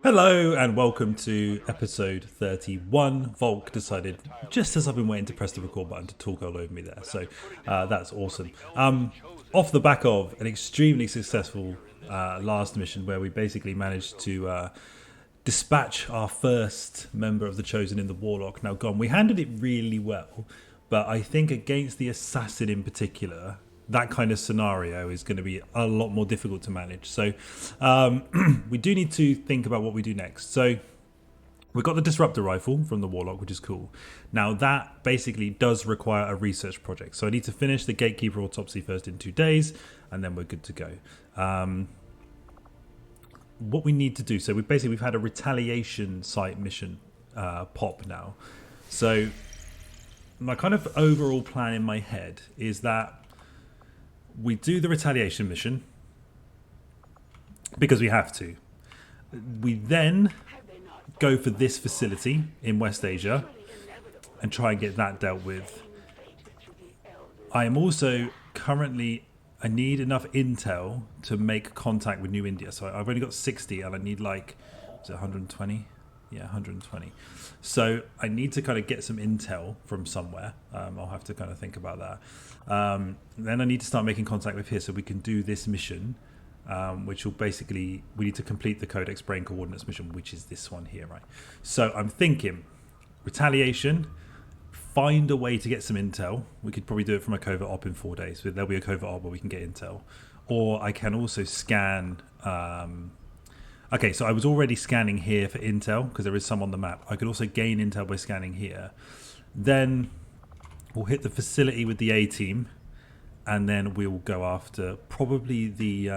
Hello and welcome to episode 31. Volk decided, just as I've been waiting to press the record button, to talk all over me there. So that's awesome. Off the back of an extremely successful last mission where we basically managed to dispatch our first member of the Chosen in the Warlock, now gone. We handled it really well, but I think against the Assassin in particular, that kind of scenario is going to be a lot more difficult to manage. So we do need to think about what we do next. So we've got the Disruptor Rifle from the Warlock, which is cool. Now that basically does require a research project. So I need to finish the Gatekeeper Autopsy first in 2 days, and then we're good to go. What we need to do, so we've had a retaliation site mission pop now. So my kind of overall plan in my head is that we do the retaliation mission because we have to. We then go for this facility in West Asia and try and get that dealt with. I am also currently, I need enough intel to make contact with New India. So I've only got 60 and I need like, is it 120? Yeah, 120. So I need to kind of get some intel from somewhere. I'll have to kind of think about that. Then I need to start making contact with here so we can do this mission, which will basically, we need to complete the Codex Brain Coordinates mission, which is this one here, right? So I'm thinking retaliation, find a way to get some intel. We could probably do it from a covert op in 4 days. There'll be a covert op where we can get intel. Or I can also scan... Okay, so I was already scanning here for intel because there is some on the map. I could also gain intel by scanning here. Then we'll hit the facility with the A-team, and then we'll go after probably the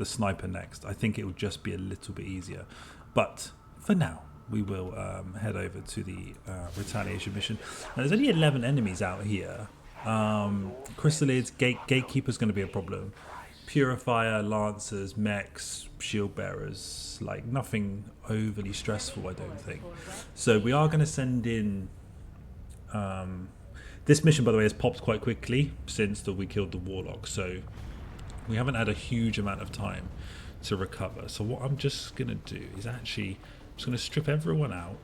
sniper next. I think it will just be a little bit easier. But for now, we will head over to the retaliation mission. Now, there's only 11 enemies out here. Chrysalids, Gatekeeper's going to be a problem. Purifier, Lancers, Mechs, Shield Bearers, like nothing overly stressful, I don't think. So we are going to send in... this mission, by the way, has popped quite quickly since we killed the Warlock, so we haven't had a huge amount of time to recover. So what I'm just going to do is actually, I'm just going to strip everyone out.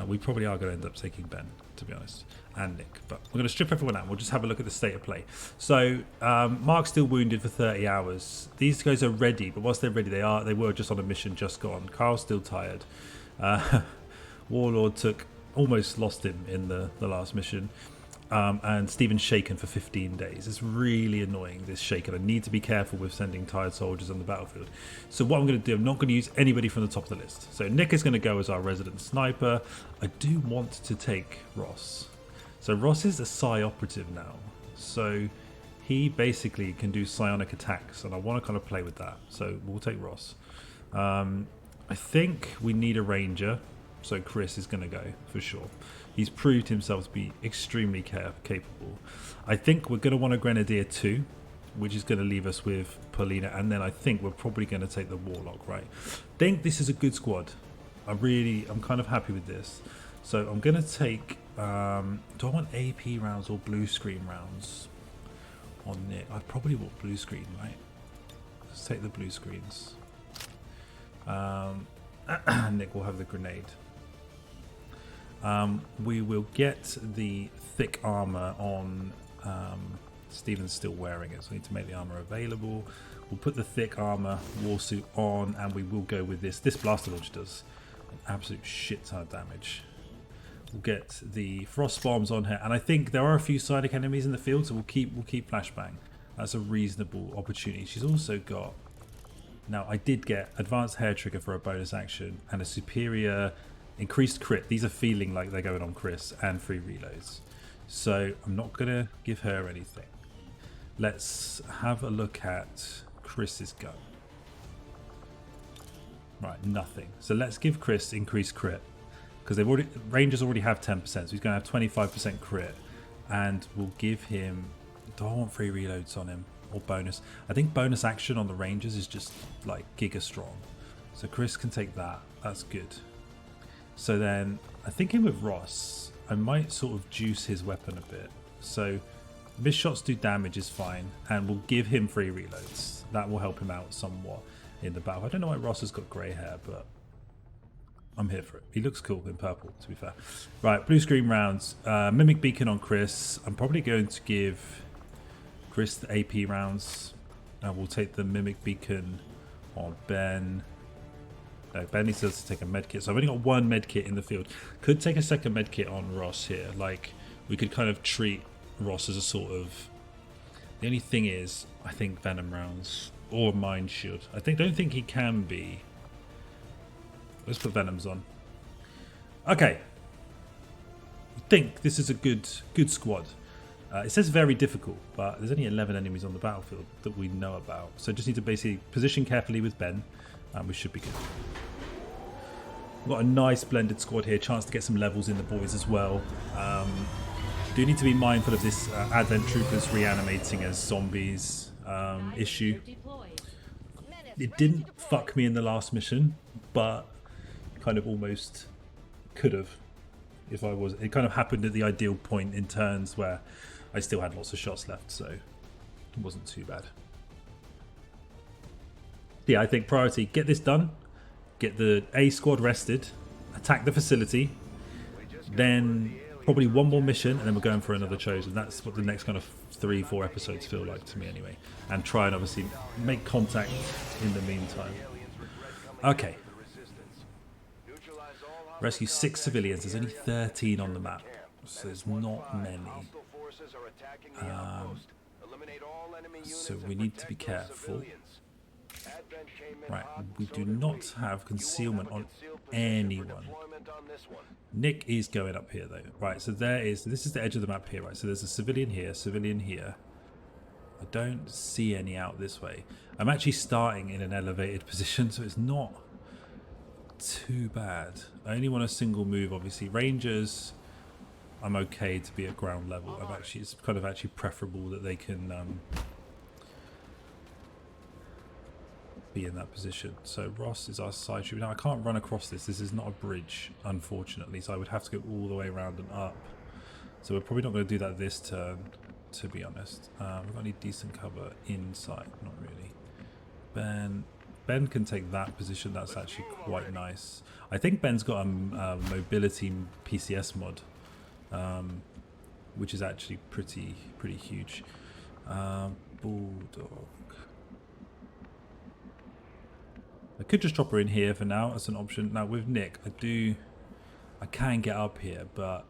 We probably are going to end up taking Ben, to be honest, and Nick, but we're going to strip everyone out. We'll just have a look at the state of play. So Mark's still wounded for 30 hours. These guys are ready, but whilst they're ready, they were just on a mission just gone. Carl's still tired. Warlord almost lost him in the last mission. And Stephen's shaken for 15 days. It's really annoying, this shaken. I need to be careful with sending tired soldiers on the battlefield. So what I'm going to do, I'm not going to use anybody from the top of the list. So Nick is going to go as our resident sniper. I do want to take Ross. So Ross is a psi operative now. So he basically can do psionic attacks, and I want to kind of play with that. So we'll take Ross. I think we need a ranger. So Chris is going to go for sure. He's proved himself to be extremely capable. I think we're going to want a Grenadier too, which is going to leave us with Paulina, and then I think we're probably going to take the Warlock, right? I think this is a good squad. I'm kind of happy with this. So I'm going to take... do I want AP rounds or blue screen rounds on Nick? I probably want blue screen, right? Let's take the blue screens. Nick will have the grenade. We will get the thick armor on. Stephen's still wearing it, so we need to make the armor available. We'll put the thick armor warsuit on, and we will go with this. This blaster launch does an absolute shit ton of damage. We'll get the frost bombs on her, and I think there are a few psionic enemies in the field, so we'll keep flashbang. That's a reasonable opportunity. She's also got. Now I did get advanced hair trigger for a bonus action and a superior. Increased crit. These are feeling like they're going on Chris, and free reloads. So I'm not going to give her anything. Let's have a look at Chris's gun. Right, nothing. So let's give Chris increased crit. Because Rangers already have 10%, so he's going to have 25% crit. And we'll give him... Do I want free reloads on him? Or bonus? I think bonus action on the Rangers is just like giga strong. So Chris can take that. That's good. So then, I think in with Ross, I might sort of juice his weapon a bit. So, missed shots do damage is fine, and we'll give him free reloads. That will help him out somewhat. in the battle. I don't know why Ross has got grey hair, but I'm here for it. He looks cool in purple, to be fair. Right, blue screen rounds. Mimic Beacon on Chris. I'm probably going to give Chris the AP rounds. We'll take the Mimic Beacon on Ben. No, Ben needs to take a medkit. So I've only got one medkit in the field. Could take a second medkit on Ross here. Like, we could kind of treat Ross as a sort of... The only thing is, I think Venom rounds or Mind Shield. Don't think he can be. Let's put Venoms on. Okay. I think this is a good squad. It says very difficult, but there's only 11 enemies on the battlefield that we know about. So just need to basically position carefully with Ben, and we should be good. We've got a nice blended squad here. Chance to get some levels in the boys as well. Do need to be mindful of this Advent Troopers reanimating as zombies issue. It didn't fuck me in the last mission, but kind of almost could have if I was. It kind of happened at the ideal point in turns where I still had lots of shots left, so it wasn't too bad. Yeah, I think priority, get this done, get the A squad rested, attack the facility, then probably one more mission, and then we're going for another chosen. That's what the next kind of 3-4 episodes feel like to me anyway. And try and obviously make contact in the meantime. Okay. Rescue 6 civilians. There's only 13 on the map, so there's not many. So we need to be careful. Right, we do not have concealment on anyone. Nick is going up here though. Right, so this is the edge of the map here, right? So there's a civilian here. I don't see any out this way. I'm actually starting in an elevated position, so it's not too bad. I only want a single move, obviously. Rangers, I'm okay to be at ground level. It's kind of actually preferable that they can be in that position. So Ross is our side trooper. Now I can't run across this. This is not a bridge, unfortunately. So I would have to go all the way around and up. So we're probably not going to do that this turn, to be honest. We've got any decent cover inside? Not really. Ben can take that position. That's actually quite nice. I think Ben's got a mobility PCS mod, which is actually pretty huge. Bulldog. I could just drop her in here for now as an option. Now with Nick, I can get up here, but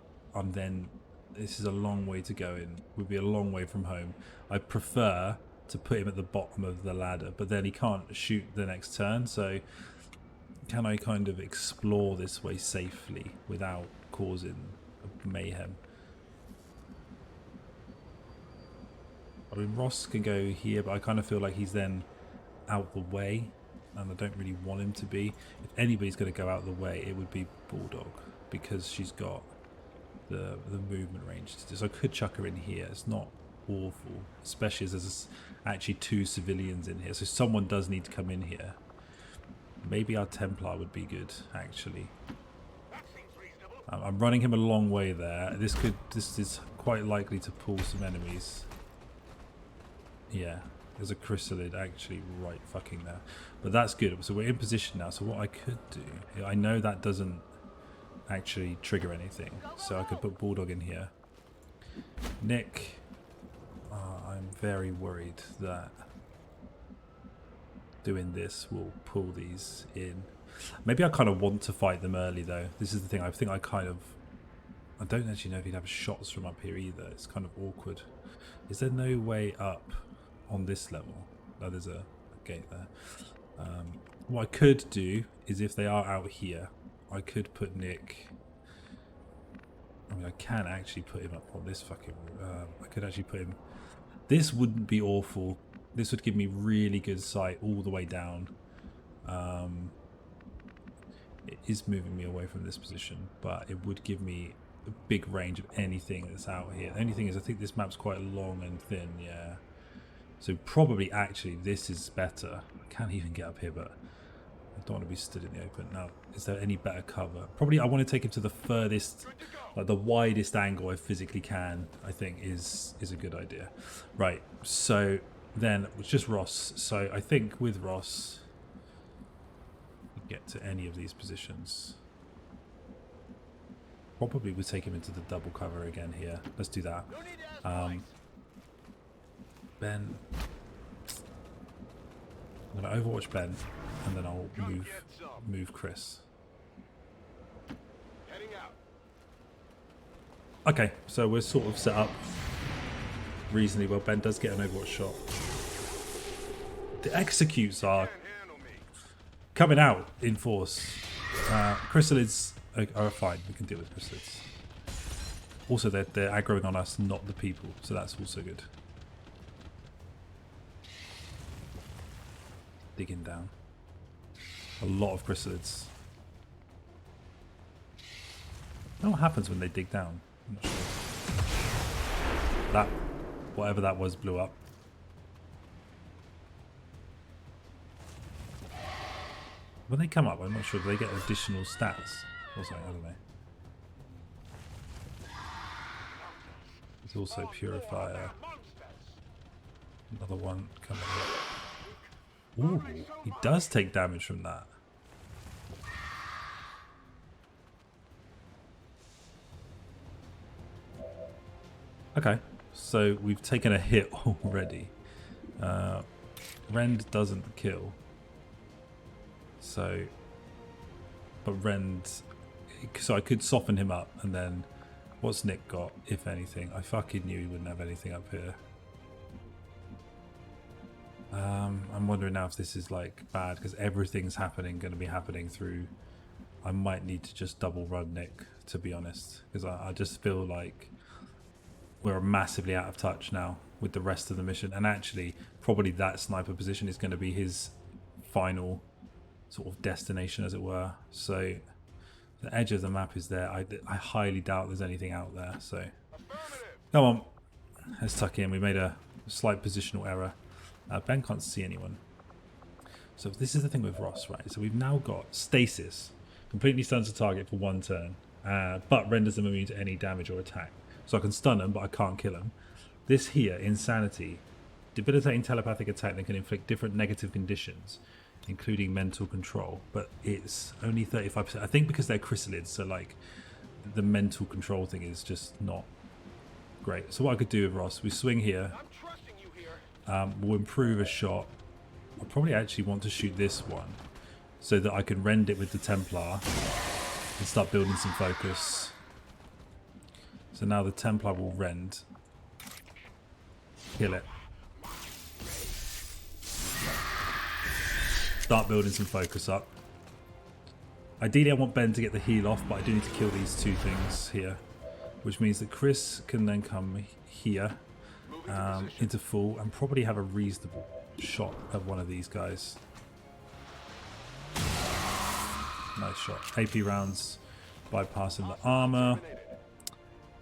this is a long way to go in. Would be a long way from home. I prefer to put him at the bottom of the ladder, but then he can't shoot the next turn. So can I kind of explore this way safely without causing mayhem? I mean, Ross can go here, but I kind of feel like he's then out the way, and I don't really want him to be. If anybody's going to go out the way, it would be Bulldog, because she's got the movement range. So I could chuck her in here. It's not awful, especially as there's actually 2 civilians in here, so someone does need to come in here. Maybe our Templar would be good, actually. I'm running him a long way there. This is quite likely to pull some enemies. Yeah, there's a chrysalid actually right fucking there, but that's good. So we're in position now. So what I could do, I know that doesn't actually trigger anything, so I could put Bulldog in here. Nick, I'm very worried that doing this will pull these in. Maybe I kind of want to fight them early though. This is the thing. I think I don't actually know if he'd have shots from up here either. It's kind of awkward. Is there no way up on this level? Oh, there's a gate there. What I could do is, if they are out here, I could put Nick... I mean, I can actually put him up on this fucking... I could actually put him... This wouldn't be awful. This would give me really good sight all the way down. It is moving me away from this position, but it would give me a big range of anything that's out here. The only thing is, I think this map's quite long and thin, yeah. So probably actually this is better. I can't even get up here, but I don't want to be stood in the open. Now, is there any better cover? Probably I want to take him to the furthest, like the widest angle I physically can, I think is a good idea. Right, so then it's just Ross. So I think with Ross, get to any of these positions. Probably we'll take him into the double cover again here. Let's do that. Ben. I'm going to overwatch Ben, and then I'll move Chris. Okay, so we're sort of set up reasonably well. Ben does get an overwatch shot. The executes are coming out in force. Chrysalids are fine. We can deal with chrysalids. Also, they're aggroing on us, not the people, so that's also good. Digging down. A lot of chrysalids. I don't know what happens when they dig down. I'm not sure. That, whatever that was, blew up. When they come up, I'm not sure. Do they get additional stats or something? I don't know. There's also Purifier. Another one coming up. Ooh, he does take damage from that. Okay, so we've taken a hit already. Rend doesn't kill. So, but Rend, so I could soften him up, and then what's Nick got, if anything? I fucking knew he wouldn't have anything up here. I'm wondering now if this is like bad, because everything's going to be happening through. I might need to just double run Nick, to be honest, because I just feel like we're massively out of touch now with the rest of the mission, and actually probably that sniper position is going to be his final sort of destination, as it were. So the edge of the map is there. I highly doubt there's anything out there, so come on, let's tuck in. We made a slight positional error. Ben can't see anyone, so this is the thing with Ross, right? So we've now got stasis, completely stuns the target for 1 turn, but renders them immune to any damage or attack. So I can stun them, but I can't kill them. This here, insanity, debilitating telepathic attack that can inflict different negative conditions, including mental control, but it's only 35%. I think because they're chrysalids, so like the mental control thing is just not great. So what I could do with Ross, we swing here, we'll improve a shot. I probably actually want to shoot this one so that I can rend it with the Templar and start building some focus. So now the Templar will rend, kill it, start building some focus up. Ideally I want Ben to get the heal off, but I do need to kill these 2 things here, which means that Chris can then come here into full and probably have a reasonable shot at one of these guys. Nice shot. AP rounds bypassing the armor.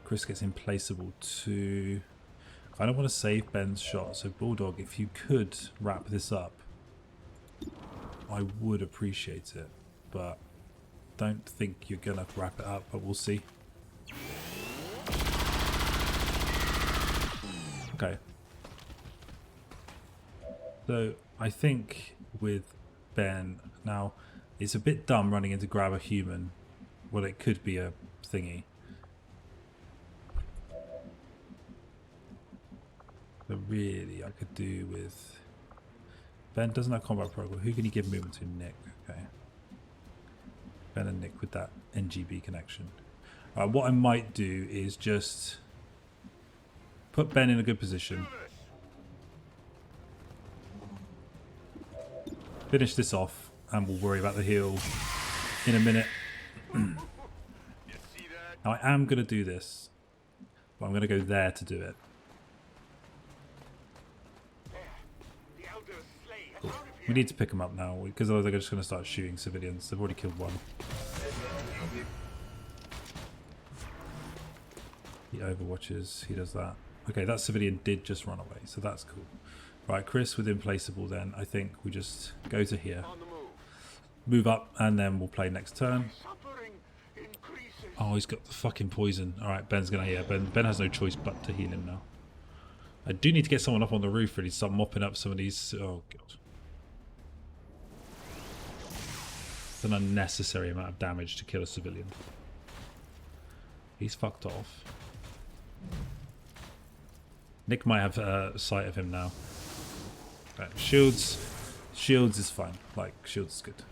Chris gets implaceable too. I don't want to save Ben's shot, so Bulldog, if you could wrap this up, I would appreciate it, but don't think you're gonna wrap it up, but we'll see. Okay. So I think with Ben now, it's a bit dumb running in to grab a human. Well, it could be a thingy. But really, I could do with... Ben doesn't have combat protocol. Who can you give movement to? Nick. Okay. Ben and Nick with that NGB connection. What I might do is just put Ben in a good position. Finish this off, and we'll worry about the heal in a minute. Now, I am going to do this, but I'm going to go there to do it. Cool. We need to pick them up now, because otherwise they're just going to start shooting civilians. They've already killed one. He overwatches, he does that. Okay, that civilian did just run away, so that's cool. Right, Chris with implaceable then. I think we just go to here. Move up, and then we'll play next turn. Oh, he's got the fucking poison. Alright, Ben's going to heal. Ben has no choice but to heal him now. I do need to get someone up on the roof really to start mopping up some of these. Oh, God. an unnecessary amount of damage to kill a civilian. He's fucked off. Nick might have sight of him now. Right, shields is fine. Like, shields is good.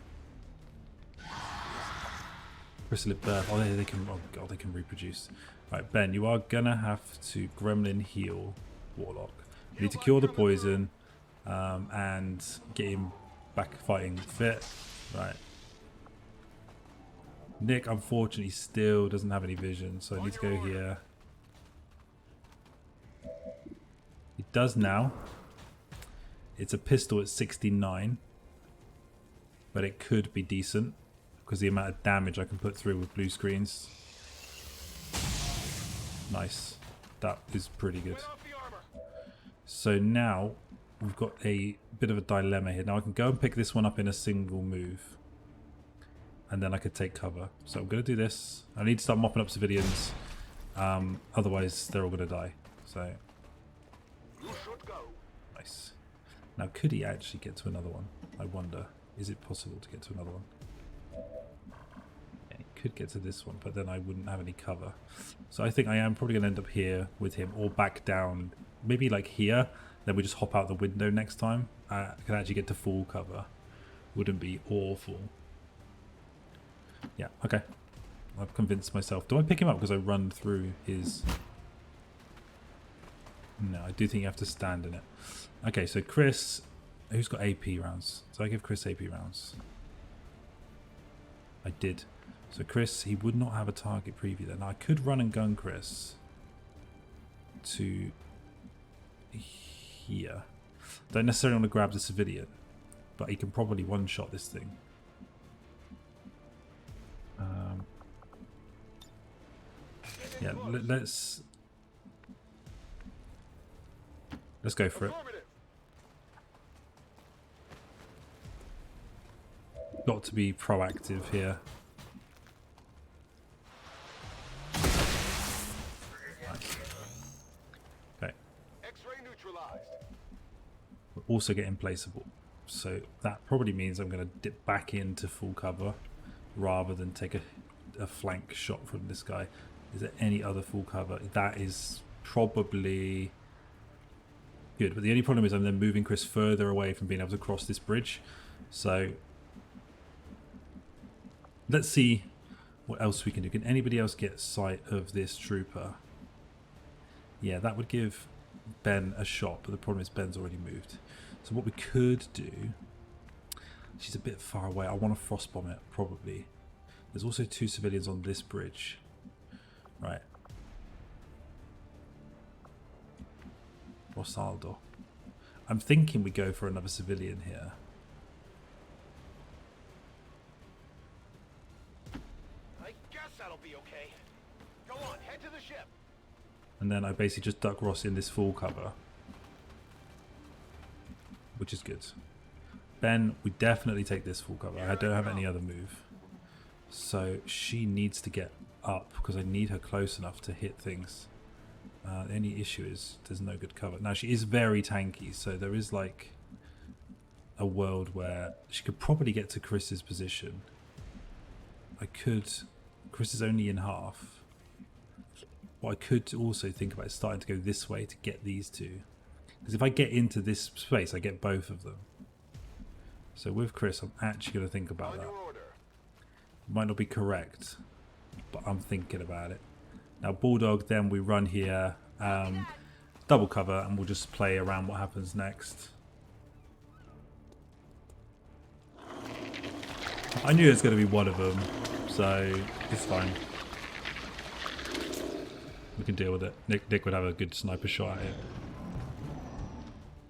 Chrysalid Birth. Oh, they can. Oh god, they can reproduce. Right, Ben, you are gonna have to Gremlin heal Warlock. You need to cure the poison and get him back fighting fit. Right. Nick, unfortunately, still doesn't have any vision, so I need to go here. He does now. It's a pistol at 69, but it could be decent because the amount of damage I can put through with blue screens. Nice. That is pretty good. So now we've got a bit of a dilemma here. Now I can go and pick this one up in a single move, and then I could take cover. So I'm going to do this. I need to start mopping up civilians, otherwise they're all going to die. So nice. Now could he actually get to another one? I wonder. Is it possible to get to another one? Yeah, he could get to this one, but then I wouldn't have any cover. So I think I am probably going to end up here with him, or back down, maybe like here. Then we just hop out the window next time. I can actually get to full cover. Wouldn't be awful. Yeah, okay. I've convinced myself. Do I pick him up because I run through his... No, I do think you have to stand in it. Okay, so Chris... Who's got AP rounds? So I give Chris AP rounds. I did. So Chris, he would not have a target preview there. Now I could run and gun Chris to here. Don't necessarily want to grab the civilian, but he can probably one-shot this thing. Yeah, let's go for it. Got to be proactive here. Okay. We're also getting placeable, so that probably means I'm going to dip back into full cover rather than take a flank shot from this guy. Is there any other full cover? That is probably good, but the only problem is I'm then moving Chris further away from being able to cross this bridge. So let's see what else we can do. Can anybody else get sight of this trooper? Yeah, that would give Ben a shot, but the problem is Ben's already moved. So what we could do... She's a bit far away. I want to frostbomb it, probably. There's also 2 civilians on this bridge. Right. Rosaldo. I'm thinking we go for another civilian here. I guess that'll be okay. Go on, head to the ship. And then I basically just duck Ross in this full cover, which is good. Ben, we definitely take this full cover. I don't have any other move. So she needs to get up because I need her close enough to hit things. The only issue is there's no good cover. Now she is very tanky, so there is like a world where she could probably get to Chris's position. Chris is only in half. What I could also think about is starting to go this way to get these two. Because if I get into this space, I get both of them. So with Chris, I'm actually going to think about that. Might not be correct, but I'm thinking about it. Now Bulldog, then we run here, double cover, and we'll just play around what happens next. I knew it was going to be one of them, so it's fine. We can deal with it. Nick would have a good sniper shot at it.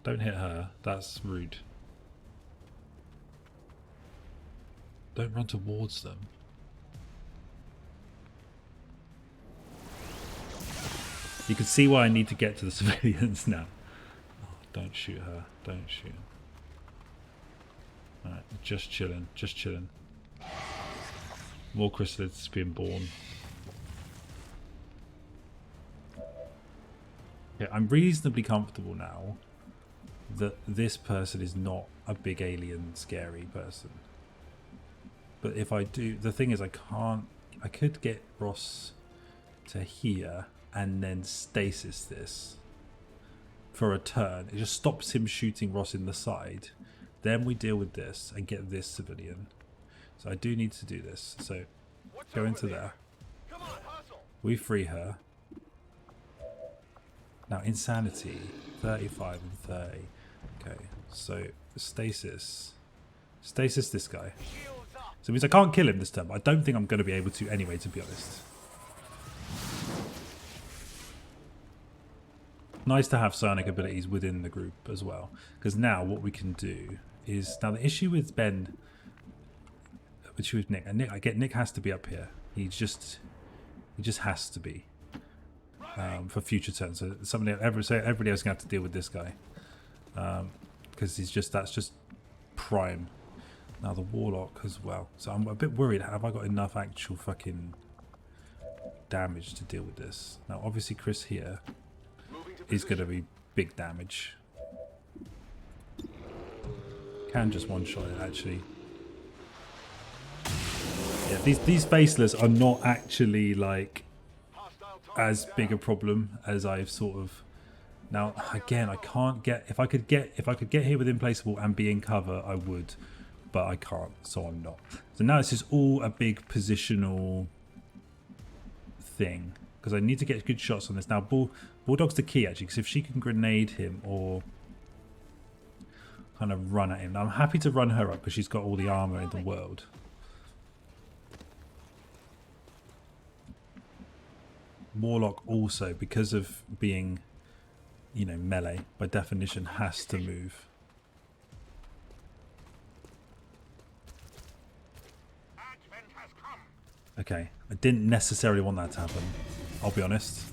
Don't hit her, that's rude. Don't run towards them. You can see why I need to get to the civilians now. Oh, don't shoot her. Don't shoot. Alright, just chilling. Just chilling. More chrysalids being born. Yeah, I'm reasonably comfortable now that this person is not a big alien scary person. But if I do, the thing is I can't, I could get Ross to here and then stasis this for a turn. It just stops him shooting Ross in the side. Then we deal with this and get this civilian. So I do need to do this. So go into there. Come on, hustle. We free her. Now insanity, 35 and 30. Okay, so stasis. Stasis this guy. Shields up. So it means I can't kill him this turn, but I don't think I'm going to be able to anyway, to be honest. Nice to have psionic abilities within the group as well. Because now what we can do is... Now the issue with Ben... Which with Nick... And Nick has to be up here. He just has to be. For future turns. So everybody else is going to have to deal with this guy. Because that's just prime. Now the Warlock as well. So I'm a bit worried. Have I got enough actual fucking damage to deal with this? Now obviously Chris here is going to be big damage. Can just one-shot it actually. Yeah, these faceless are not actually like as big a problem as I've sort of. Now again, I can't get. If I could get here with implaceable and be in cover, I would, but I can't, so I'm not. So now it's just all a big positional thing because I need to get good shots on this. Now Bulldog's the key actually, because if she can grenade him or kind of run at him. Now I'm happy to run her up because she's got all the armor in the world. Warlock also, because of being, you know, melee by definition, has to move. Okay, I didn't necessarily want that to happen, I'll be honest.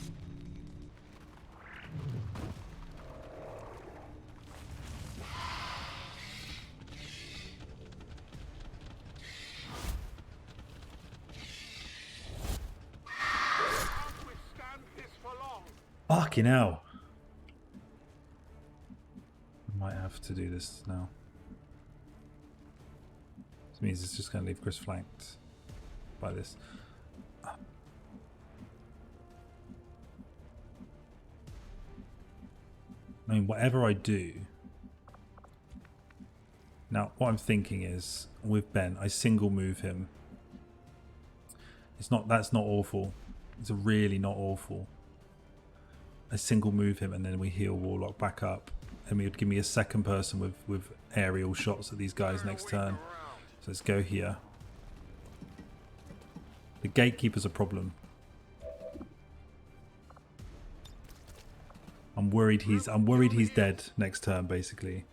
Fucking hell. I might have to do this now. This means it's just going to leave Chris flanked by this. I mean, whatever I do. Now, what I'm thinking is, with Ben, I single move him. That's not awful. It's really not awful. I single move him and then we heal Warlock back up, and we would give me a second person with aerial shots at these guys next turn. So let's go here. The gatekeeper's a problem. I'm worried he's dead next turn basically.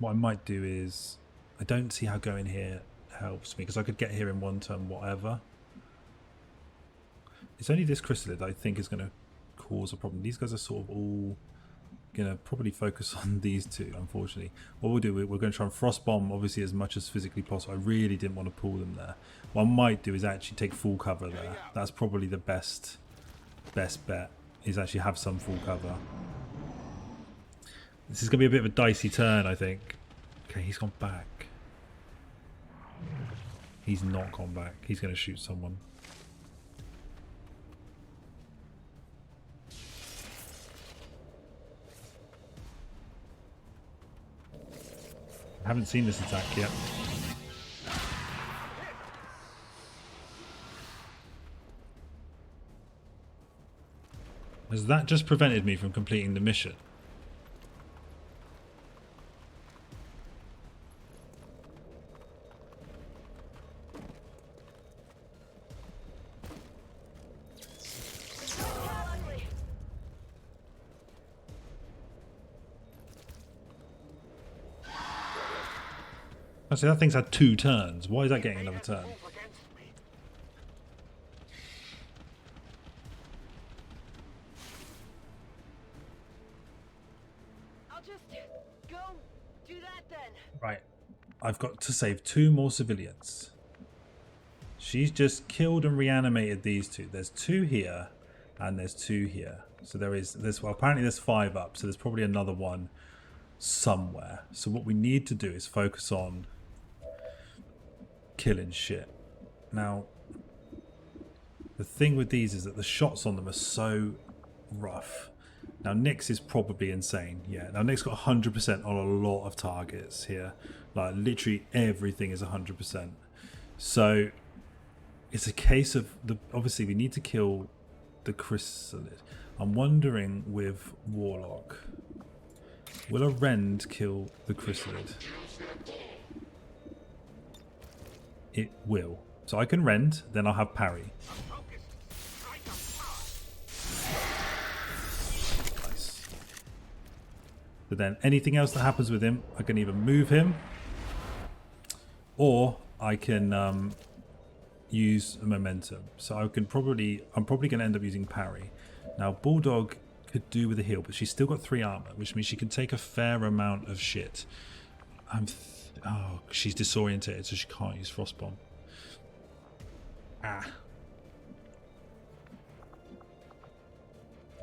What I might do is, I don't see how going here helps me, because I could get here in one turn, whatever. It's only this chrysalid that I think is going to cause a problem. These guys are sort of all going to probably focus on these two, unfortunately. What we'll do, we're going to try and frost bomb, obviously, as much as physically possible. I really didn't want to pull them there. What I might do is actually take full cover there. That's probably the best bet, is actually have some full cover. This is going to be a bit of a dicey turn, I think. Okay, he's gone back. He's not gone back. He's going to shoot someone. I haven't seen this attack yet. Has that just prevented me from completing the mission? Actually, that thing's had 2 turns. Why is that getting another turn? I'll just go do that then. Right. I've got to save 2 more civilians. She's just killed and reanimated these 2. There's 2 here. and there's 2 here. So there's well, apparently there's 5 up, so there's probably another one somewhere. So what we need to do is focus on killing shit. Now, the thing with these is that the shots on them are so rough. Now Nick's is probably insane. Yeah, now Nick's got 100% on a lot of targets here. Like literally everything is 100%. So it's a case of obviously we need to kill the chrysalid. I'm wondering with Warlock, will a rend kill the chrysalid? It will. So I can rend, then I'll have parry. Nice. But then anything else that happens with him, I can either move him, or I can use momentum. So I'm probably going to end up using parry. Now Bulldog could do with a heal, but she's still got 3 armor, which means she can take a fair amount of shit. Oh, she's disorientated, so she can't use Frostbomb. Ah.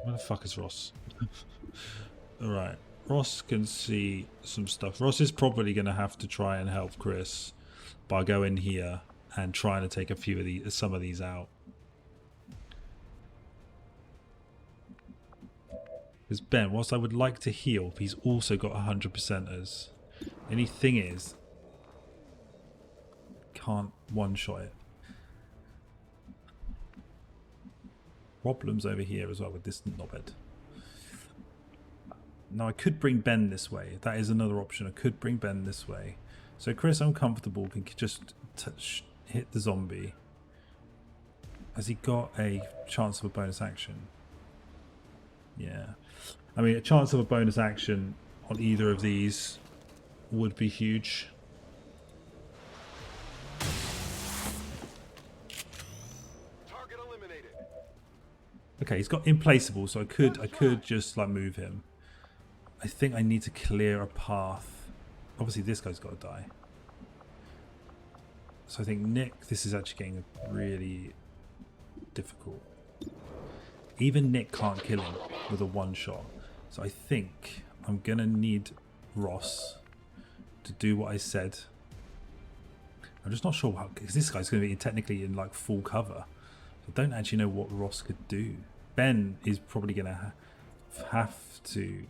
Where the fuck is Ross? Alright. Ross can see some stuff. Ross is probably going to have to try and help Chris by going here and trying to take a few of some of these out. Because Ben, whilst I would like to heal, he's also got 100%ers. Only thing is, can't one-shot it. Problems over here as well with this knobhead. Now I could bring Ben this way. That is another option. I could bring Ben this way. So Chris, I'm comfortable, can just hit the zombie. Has he got a chance of a bonus action? Yeah. I mean, a chance of a bonus action on either of these would be huge. Target eliminated. Okay, he's got implaceable, so I could just like move him. I think I need to clear a path. Obviously this guy's got to die. So I think Nick, this is actually getting really difficult. Even Nick can't kill him with a one-shot. So I think I'm going to need Ross to do what I said. I'm just not sure how, because this guy's going to be technically in like full cover. I don't actually know what Ross could do. Ben is probably going to have to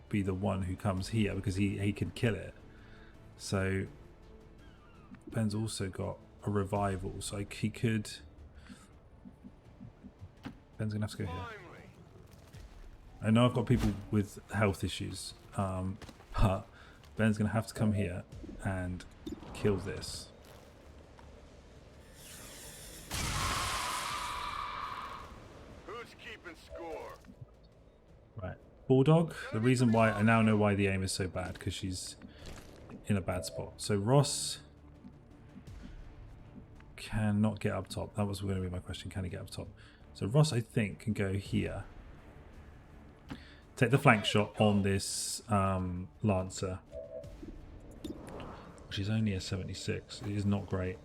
be the one who comes here because he can kill it. So Ben's also got a revival, so he could... Ben's going to have to go here. I know I've got people with health issues, but Ben's going to have to come here and kill this. Who's keeping score? Right. Bulldog, the reason why I now know why the aim is so bad, because she's in a bad spot. So Ross cannot get up top. That was going to be my question. Can he get up top? So Ross, I think, can go here. Take the flank shot on this Lancer. Which is only a 76. It is not great.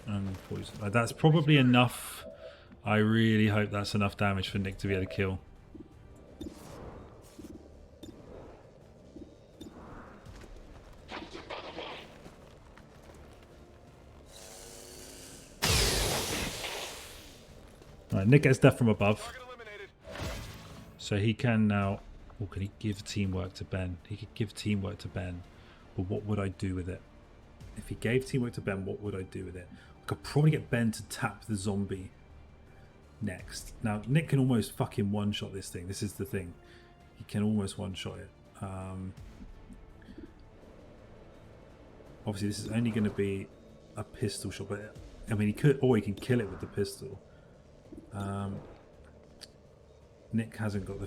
And poison. That's probably enough. I really hope that's enough damage for Nick to be able to kill. Right, Nick gets death from above. So he can now... Oh, can he give teamwork to Ben? He could give teamwork to Ben. But what would I do with it? If he gave teamwork to Ben, what would I do with it? I could probably get Ben to tap the zombie next. Now, Nick can almost fucking one-shot this thing. This is the thing. He can almost one-shot it. Obviously, this is only going to be a pistol shot. But I mean, he could... Or he can kill it with the pistol. Nick hasn't got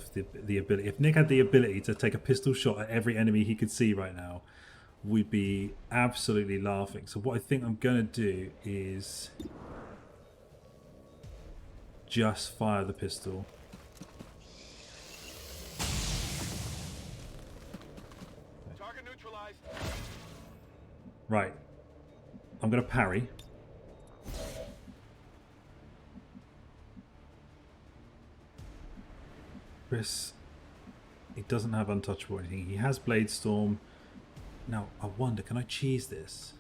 the ability. If Nick had the ability to take a pistol shot at every enemy he could see right now, we'd be absolutely laughing. So what I think I'm going to do is just fire the pistol. Target neutralized. Right. I'm going to parry. Chris, he doesn't have untouchable or anything. He has Blade Storm. Now, I wonder, can I cheese this?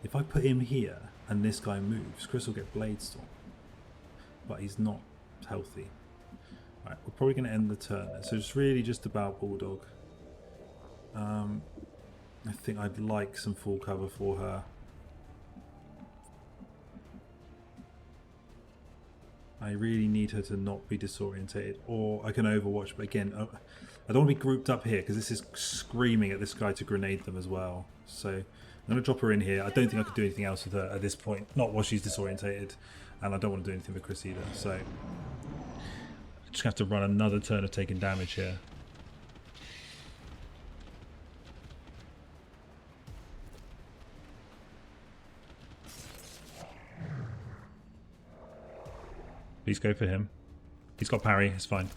If I put him here and this guy moves, Chris will get Blade Storm. But he's not healthy. Alright, we're probably going to end the turn. So it's really just about Bulldog. I think I'd like some full cover for her. I really need her to not be disorientated, or I can overwatch, but again, I don't want to be grouped up here because this is screaming at this guy to grenade them as well. So I'm going to drop her in here. I don't think I could do anything else with her at this point, not while she's disorientated, and I don't want to do anything with Chris either. So I just have to run another turn of taking damage here. Please go for him. He's got parry, it's fine.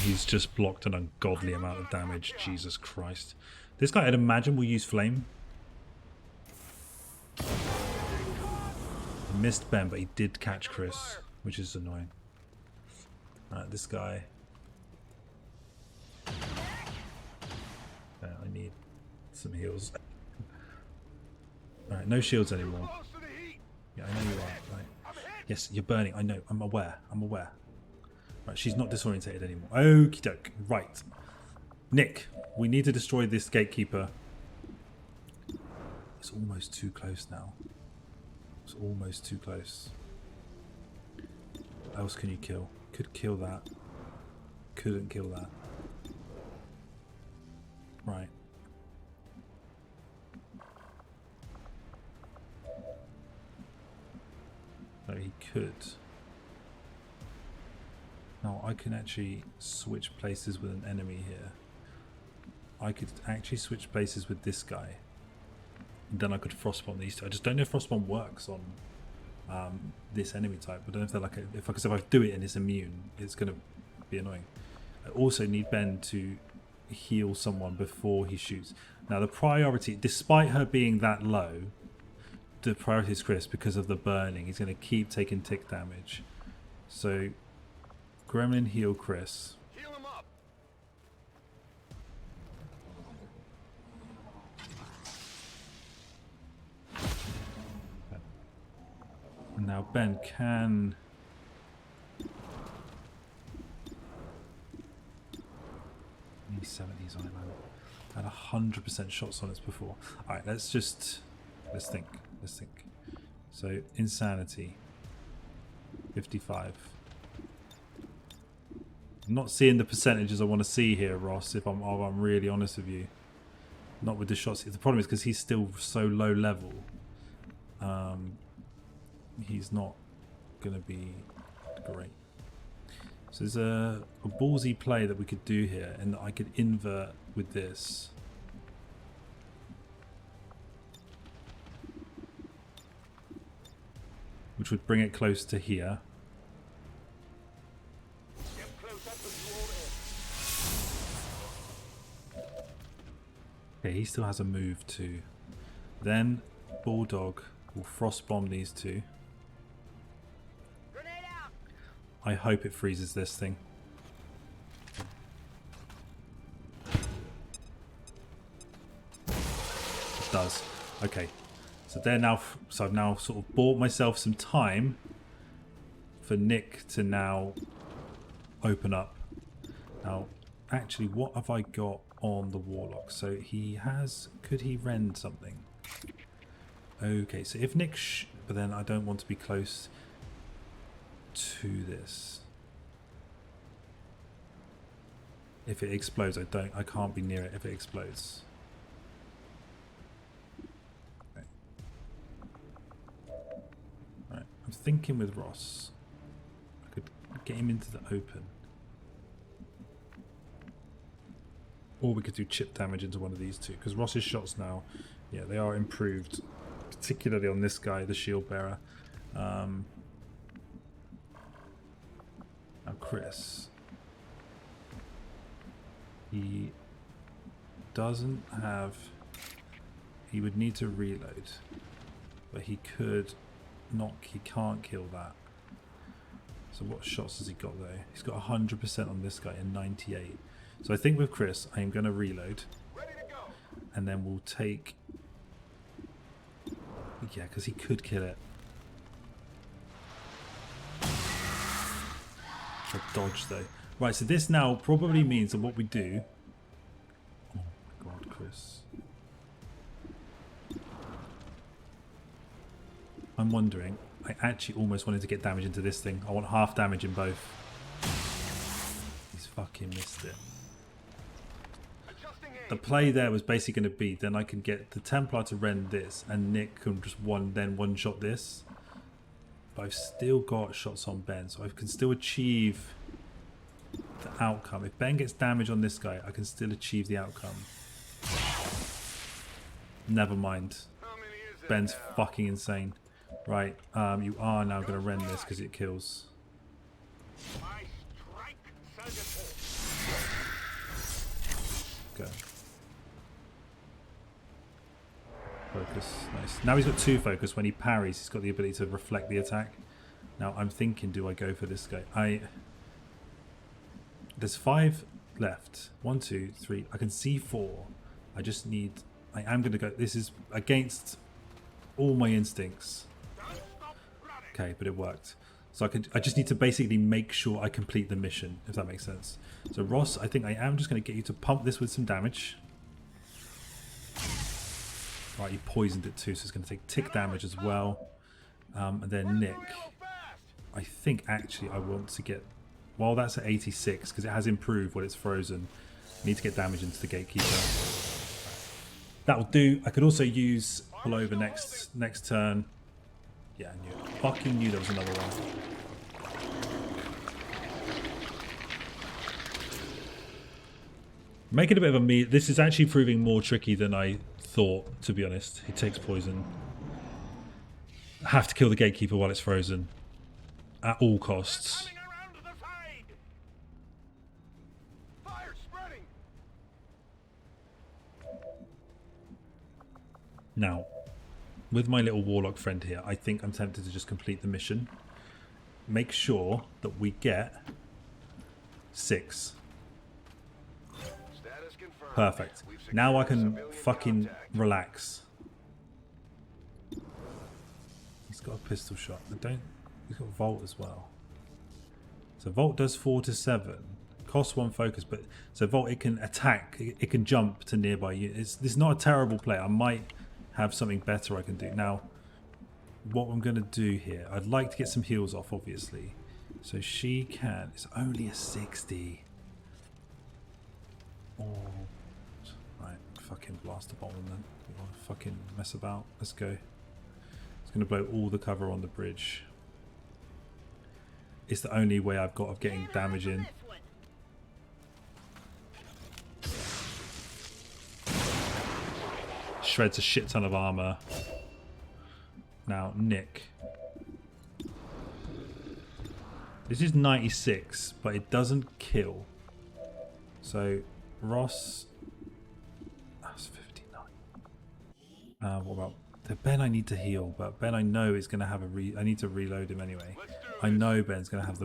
He's just blocked an ungodly amount of damage. Jesus Christ. This guy, I'd imagine, will use flame. He missed Ben, but he did catch Chris, which is annoying. Alright, this guy. I need some heals. Alright, no shields anymore. Yeah, I know you are. Right. Yes, you're burning. I know. I'm aware. I'm aware. Right, she's not disorientated anymore. Okie doke. Right. Nick, we need to destroy this gatekeeper. It's almost too close now. It's almost too close. What else can you kill? Could kill that. Couldn't kill that. Right. So he could. Now I can actually switch places with an enemy here. I could actually switch places with this guy. And then I could frostbomb these two. I just don't know if frostbomb works on this enemy type. I don't know if they're like if I do it and it's immune, it's gonna be annoying. I also need Ben to heal someone before he shoots. Now the priority, despite her being that low, the priority is Chris because of the burning. He's going to keep taking tick damage. So, Gremlin heal Chris. Heal him up. Now Ben can... Need 70s on it, man. I had 100% shots on it before. Alright, let's think. Let's think. So, insanity. 55. I'm not seeing the percentages I want to see here, Ross, if I'm really honest with you. Not with the shots. The problem is because he's still so low level. He's not going to be great. So there's a ballsy play that we could do here, and I could invert with this. Which would bring it close to here. Okay, he still has a move too. Then Bulldog will frostbomb these two. I hope it freezes this thing. It does. Okay. So they're now. So I've now sort of bought myself some time for Nick to now open up. Now, actually, what have I got on the Warlock? So he has. Could he rend something? Okay. So if Nick, but then I don't want to be close to this. If it explodes, I can't be near it if it explodes. I'm thinking with Ross, I could get him into the open. Or we could do chip damage into one of these two, because Ross's shots now, yeah, they are improved, particularly on this guy, the shield bearer. Now Chris, he doesn't have, he would need to reload, but he could not, he can't kill that. So what shots has he got though? He's got 100% on this guy and 98. So I think with Chris, I am going to reload. Ready to go. And then we'll take... Yeah, because he could kill it. A dodge though. Right, so this now probably means that what we do... Oh my god, Chris. I'm wondering... I actually almost wanted to get damage into this thing. I want half damage in both. He's fucking missed it. Adjusting aim. The play there was basically going to be, then I can get the Templar to rend this, and Nick can just one shot this. But I've still got shots on Ben, so I can still achieve the outcome. If Ben gets damage on this guy, I can still achieve the outcome. Never mind. How many is that Ben's now? fucking insane. Right, you are now going to rend this because it kills. My strike, Sergeant Go. Focus. Nice. Now he's got 2 focus. When he parries, he's got the ability to reflect the attack. Now I'm thinking, do I go for this guy? There's 5 left. 1, 2, 3. I can see 4. I just need... I am going to go... This is against all my instincts. Okay, but it worked. So I just need to basically make sure I complete the mission, if that makes sense. So Ross, I think I am just going to get you to pump this with some damage. Right, you poisoned it too, so it's going to take tick damage as well. And then Nick, I think actually I want to get... Well, that's at 86, because it has improved when it's frozen. I need to get damage into the Gatekeeper. That will do. I could also use pull over next turn. Yeah, I knew it. Fucking knew there was another one. Making a bit of a me. This is actually proving more tricky than I thought, to be honest. He takes poison. I have to kill the Gatekeeper while it's frozen. At all costs. coming around to the side. Fire spreading. Now, with my little warlock friend here, I think I'm tempted to just complete the mission. Make sure that we get 6. Status confirmed. Perfect. We've secured Now I can civilian fucking contact. relax. He's got a pistol shot. He's got Volt as well. So Volt does 4 to 7. Costs 1 focus, but so Volt, it can attack. It can jump to nearby units. This is not a terrible play. I might have something better I can do. Now, what I'm going to do here, I'd like to get some heals off, obviously. So she can. It's only a 60. Oh, right. Fucking blast the bottom then. We want to fucking mess about. Let's go. It's going to blow all the cover on the bridge. It's the only way I've got of getting damage in. Shreds a shit ton of armor. Now, Nick. This is 96, but it doesn't kill. So, Ross... That's 59. What about... The Ben I need to heal, but Ben I know is going to have a I need to reload him anyway. I know Ben's going to have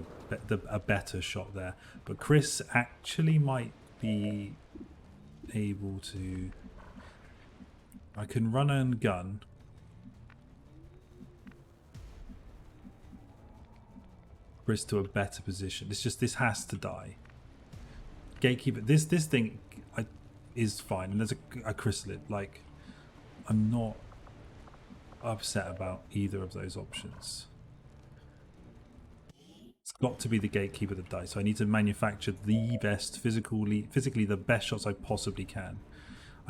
a better shot there. But Chris actually might be able to... I can run and gun. Chris to a better position. It's just this has to die. Gatekeeper. This thing is fine. And there's a chrysalid. Like, I'm not upset about either of those options. It's got to be the Gatekeeper that dies. So I need to manufacture the best physically the best shots I possibly can.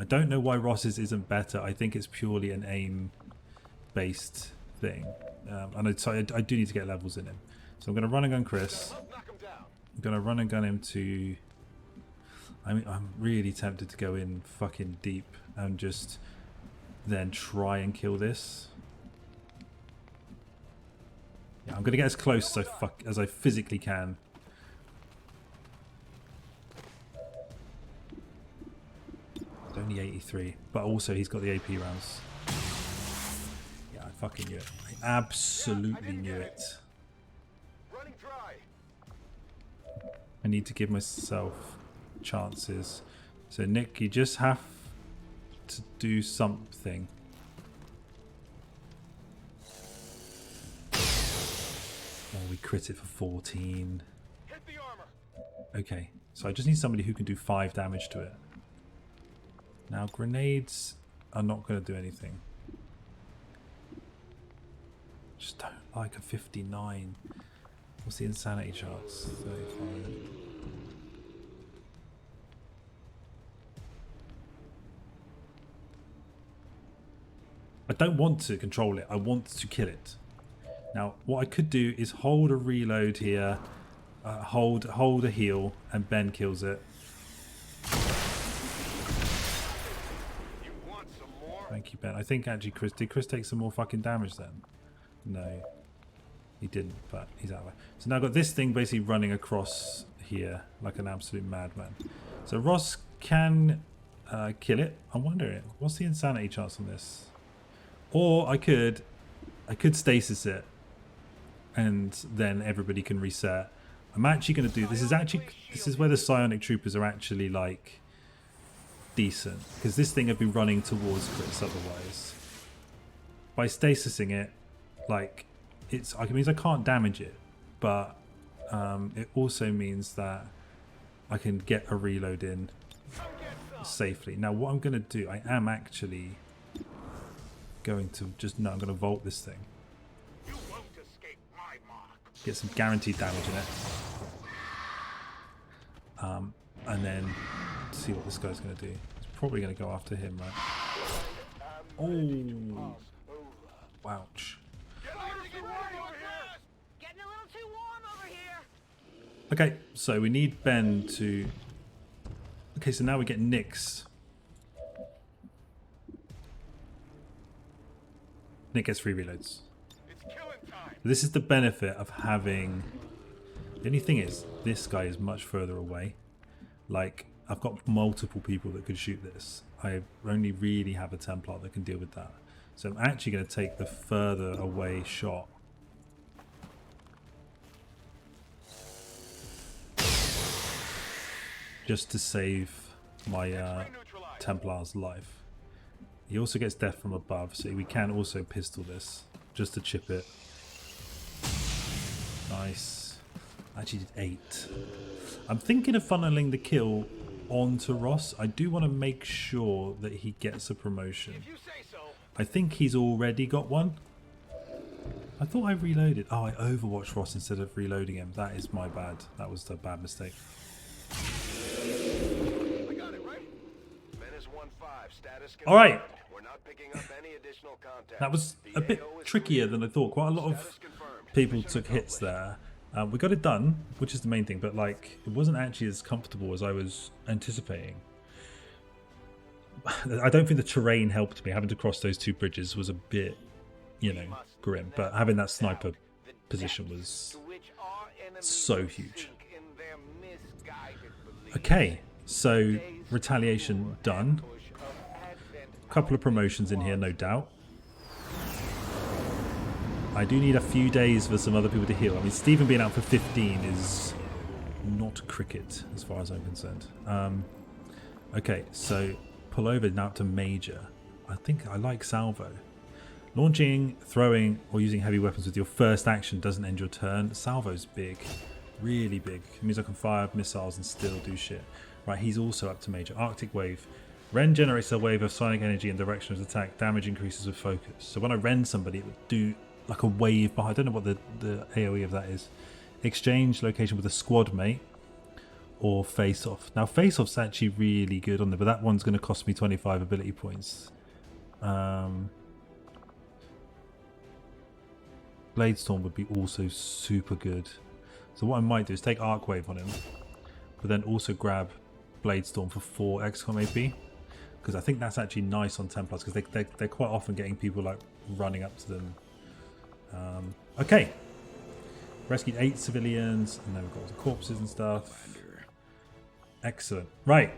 I don't know why Ross's isn't better. I think it's purely an aim-based thing. So I do need to get levels in him. So I'm going to run and gun Chris. Knock him down. I'm going to run and gun him to... I'm really tempted to go in fucking deep and just then try and kill this. Yeah, I'm going to get as close as I physically can. Only 83, but also he's got the AP rounds. Yeah, I fucking knew it. I absolutely knew it. Running dry. I need to give myself chances. So Nick, you just have to do something. Oh, we crit it for 14. Hit the armor. Okay, so I just need somebody who can do 5 damage to it. Now grenades are not going to do anything. Just don't like a 59. What's the insanity charts? 35. I don't want to control it. I want to kill it. Now, what I could do is hold a reload here, hold a heal, and Ben kills it. You want some more? Thank you, Ben. I think actually did Chris take some more fucking damage then? No, he didn't, but he's out of it. So now I've got this thing basically running across here like an absolute madman. So Ross can kill it. I'm wondering, what's the insanity chance on this? Or I could stasis it, and then everybody can reset. I'm actually going to do this. This is where the psionic troopers are actually like decent, because this thing had been running towards Chris otherwise. By stasising it, like it means I can't damage it, but it also means that I can get a reload in safely. Now what I'm going to do, I am actually going to I'm going to vault this thing. You won't escape my mark. Get some guaranteed damage in it. And then see what this guy's going to do. He's probably going to go after him, right? Oh, ouch. Getting a little too warm over here. Okay, so we need Ben to... Okay, so now we get Nick's. Nick gets 3 reloads. It's killing time. This is the benefit of having... The only thing is, this guy is much further away. Like, I've got multiple people that could shoot this. I only really have a Templar that can deal with that. So I'm actually going to take the further away shot. Just to save my Templar's life. He also gets death from above, so we can also pistol this, just to chip it. Nice. Actually did 8. I'm thinking of funneling the kill onto Ross. I do want to make sure that he gets a promotion. If you say so. I think he's already got one. I thought I reloaded. Oh, I overwatched Ross instead of reloading him. That is my bad. That was a bad mistake. I got it right. Menace 1-5, status confirmed. All right. We're not picking up any additional contact. That was a bit trickier than I thought. Quite a lot of people took hits there. We got it done, which is the main thing, but like it wasn't actually as comfortable as I was anticipating. I don't think the terrain helped me. Having to cross those 2 bridges was a bit, you know, grim, but having that sniper position was so huge. Okay, so retaliation done. A couple of promotions in here, no doubt. I do need a few days for some other people to heal. I mean, Stephen being out for 15 is not cricket as far as I'm concerned. Okay, so pull over now to Major. I think I like Salvo. Launching, throwing, or using heavy weapons with your first action doesn't end your turn. Salvo's big, really big. It means I can fire missiles and still do shit. Right, he's also up to Major. Arctic Wave. Ren generates a wave of sonic energy in direction of attack. Damage increases with focus. So when I Ren somebody, it would do like a wave behind. I don't know what the AoE of that is. Exchange location with a squad mate or face off. Now face off's actually really good on there, but that one's going to cost me 25 ability points. Bladestorm would be also super good. So what I might do is take Arc Wave on him, but then also grab Bladestorm for 4 XCOM AP, because I think that's actually nice on Templars, because they're quite often getting people like running up to them. Okay, rescued 8 civilians, and then we've got the corpses and stuff. Excellent. Right,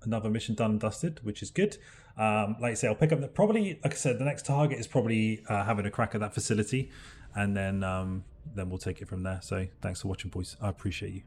another mission done and dusted, which is good. Like I say, I'll pick up probably, like I said, the next target is probably having a crack at that facility, and then we'll take it from there. So thanks for watching, boys. I appreciate you.